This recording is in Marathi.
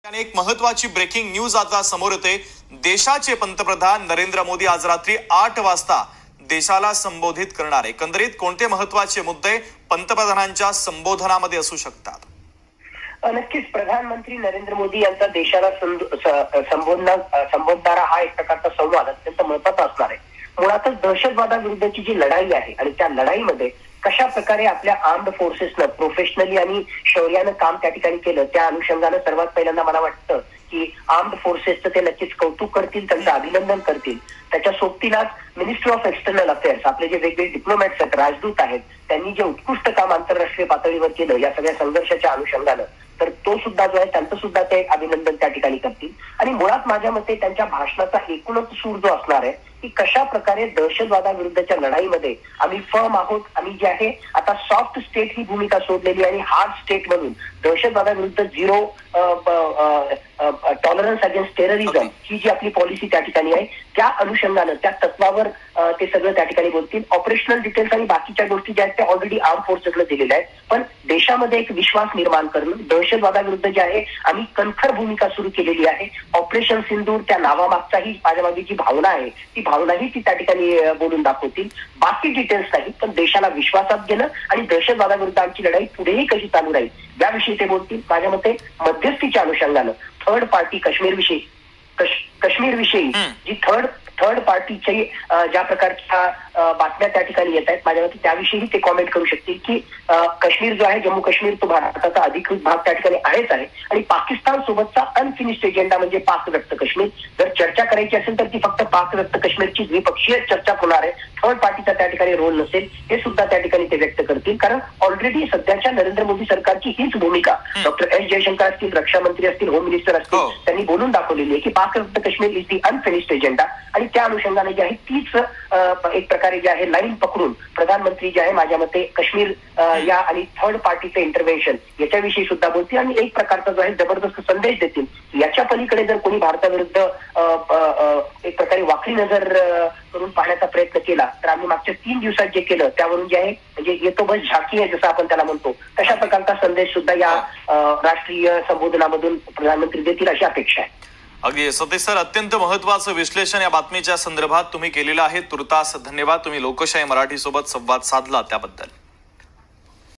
एक महत्वाची ब्रेकिंग न्यूज आता समोर येते। देशाचे पंतप्रधान नरेंद्र मोदी आज रात्री 8 वाजता देशाला संबोधित करणार। एकंदरीत कोणते महत्वाचे मुद्दे पंतप्रधानांच्या संबोधनामध्ये असू शकतात? नक्कीच प्रधानमंत्री नरेंद्र मोदी यांचा देशाला संबोधणारा हा एक प्रकारचा संवाद अत्यंत महत्त्वाचा असणार आहे। मुळातच दहशतवादाविरुद्धची जी लढाई आहे आणि त्या लढाईमध्ये कशा प्रकारे आपल्या आर्म्ड फोर्सेसनं प्रोफेशनली आणि शौर्यानं काम त्या ठिकाणी केलं, त्या अनुषंगानं सर्वात पहिल्यांदा मला वाटतं की आर्म्ड फोर्सेसचं ते नक्कीच कौतुक करतील, त्यांचं अभिनंदन करतील। त्याच्या सोबतीलाच मिनिस्ट्री ऑफ एक्सटर्नल अफेअर्स, आपले जे वेगवेगळे डिप्लोमॅट्स आहेत, राजदूत आहेत, त्यांनी जे उत्कृष्ट काम आंतरराष्ट्रीय पातळीवर केलं या सगळ्या संघर्षाच्या अनुषंगानं, तर तो सुद्धा जो आहे त्यांचं सुद्धा ते अभिनंदन त्या ठिकाणी करतील। आणि मुळात माझ्या मते त्यांच्या भाषणाचा एकूणच सूर जो असणार आहे की कशा प्रकारे दहशतवादाविरुद्धच्या लढाईमध्ये आम्ही फर्म आहोत, आम्ही जे आहे आता सॉफ्ट स्टेट ही भूमिका सोडलेली आणि हार्ड स्टेट म्हणून दहशतवादाविरुद्ध झिरो टॉलरन्स अगेन्स्ट टेररिझम ही जी आपली पॉलिसी त्या ठिकाणी आहे, त्या अनुषंगानं त्या तत्वावर ते सगळं त्या ठिकाणी बोलतील। ऑपरेशनल डिटेल्स आणि बाकीच्या गोष्टी ज्या आहेत त्या ऑलरेडी आर्म फोर्सेसला दिलेल्या आहेत, पण देशामध्ये एक विश्वास निर्माण करणं, दहशतवादाविरुद्ध जे आहे आम्ही कणखर भूमिका सुरू केलेली आहे। ऑपरेशन सिंदूर त्या नावामागचाही माझ्यामागे जी भावना आहे ती भावनाही ती त्या ठिकाणी बोलून दाखवतील। बाकी डिटेल्स नाही, पण देशाला विश्वासात घेणं आणि दहशतवादाविरुद्ध आमची लढाई पुढेही कशी चालू राहील याविषयी ते बोलतील। माझ्या मते मध्यस्थीच्या अनुषंगानं थर्ड पार्टी काश्मीर विषयी जी थर्ड पार्टीची ज्या प्रकारच्या बातम्या त्या ठिकाणी येत आहेत, माझ्या मते त्याविषयी ते कॉमेंट करू शकतील की काश्मीर जो आहे, जम्मू काश्मीर तो भारताचा अधिकृत भाग त्या ठिकाणी आहेच आहे आणि पाकिस्तान सोबतचा अनफिनिश्ड एजेंडा म्हणजे पाक व्यक्त काश्मीर, जर चर्चा करायची असेल तर ती फक्त पाक व्यक्त काश्मीरची द्विपक्षीय चर्चा होणार आहे, थर्ड पार्टीचा त्या ठिकाणी रोल नसेल, हे सुद्धा त्या ठिकाणी ते व्यक्त करतील। कारण ऑलरेडी सध्याच्या नरेंद्र मोदी सरकारची हीच भूमिका डॉक्टर एस जयशंकर असतील, रक्षा मंत्री असतील, होम मिनिस्टर असतील, त्यांनी बोलून दाखवलेली आहे की पाक व्यक्त Kashmir is the unfinished agenda. आणि त्या अनुषंगाने जे आहे तीच एक प्रकारे जे आहे लाईन पकडून प्रधानमंत्री जे आहे माझ्या मते काश्मीर या आणि थर्ड पार्टीचं इंटरव्हेन्शन याच्याविषयी सुद्धा बोलतील आणि एक प्रकारचा जो आहे जबरदस्त संदेश देतील। याच्या पलीकडे जर कोणी भारताविरुद्ध एक प्रकारे वाकडी नजर करून पाहण्याचा प्रयत्न केला तर आम्ही मागच्या 3 दिवसात जे केलं त्यावरून जे आहे म्हणजे येतो बस झाकी आहे जसं आपण त्याला म्हणतो, तशा प्रकारचा संदेश सुद्धा या राष्ट्रीय संबोधनामधून प्रधानमंत्री देतील अशी अपेक्षा आहे। अगदी सतीश सर, अत्यंत महत्वाचं विश्लेषण या बातमीच्या संदर्भात तुम्ही केलेलं आहे। तुर्तास धन्यवाद, तुम्ही लोकशाही मराठी सोबत संवाद साधला त्याबद्दल।